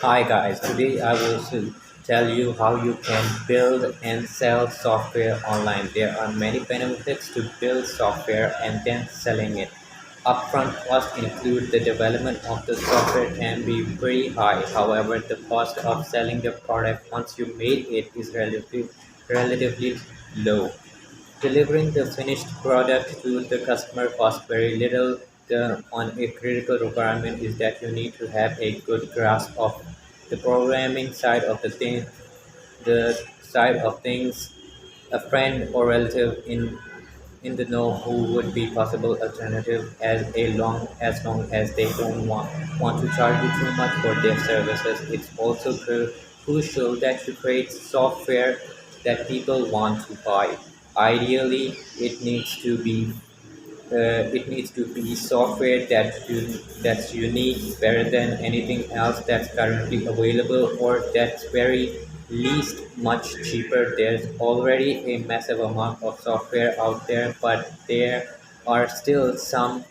Hi guys, today I will tell you how you can build and sell software online. There are many benefits to build software and then selling it. Upfront costs include the development of the software can be very high. However, the cost of selling the product once you made it is relatively low. Delivering the finished product to the customer costs very little. On a critical requirement is that you need to have a good grasp of the programming side of the side of things. A friend or relative in the know who would be possible alternative as long as they don't want to charge you too much for their services. It's also crucial that you create software that people want to buy. Ideally, it needs to be software that's unique, better than anything else that's currently available, or that's very least much cheaper. There's already a massive amount of software out there, but there are still some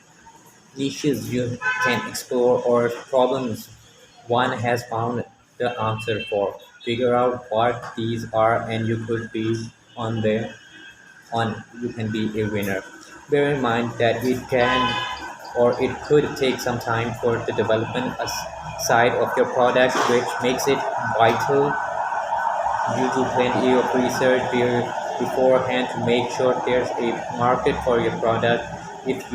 niches you can explore or problems one has found the answer for. Figure out what these are, and you can be a winner. Bear in mind that it could take some time for the development side of your product, which makes it vital you do plenty of research beforehand to make sure there's a market for your product. If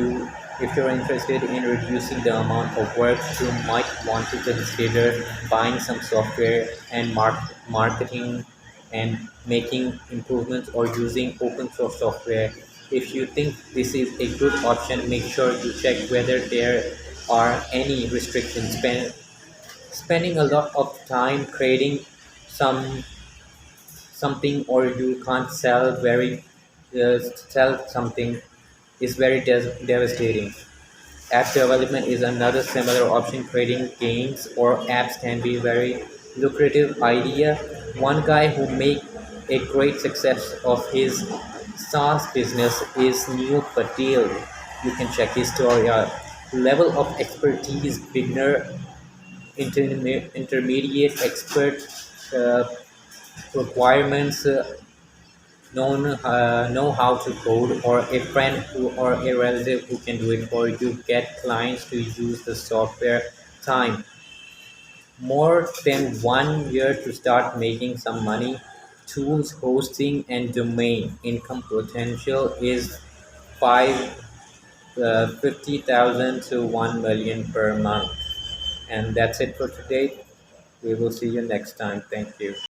you're interested in reducing the amount of work, you might want to consider buying some software and marketing and making improvements or using open source software. If you think this is a good option, make sure you check whether there are any restrictions. Spending a lot of time creating some something, or you can't sell something, is very devastating. App development is another similar option. Creating games or apps can be very lucrative idea. One guy who made a great success of his SaaS business is Neil Patel. You can check his story out. Level of expertise: beginner, intermediate, expert. uh, Requirements: know how to code, or a friend or a relative who can do it for you. Get clients to use the software. Time: more than 1 year to start making some money. Tools, hosting, and domain income potential is 50,000 to 1 million per month. And that's it for today. We will see you next time. Thank you.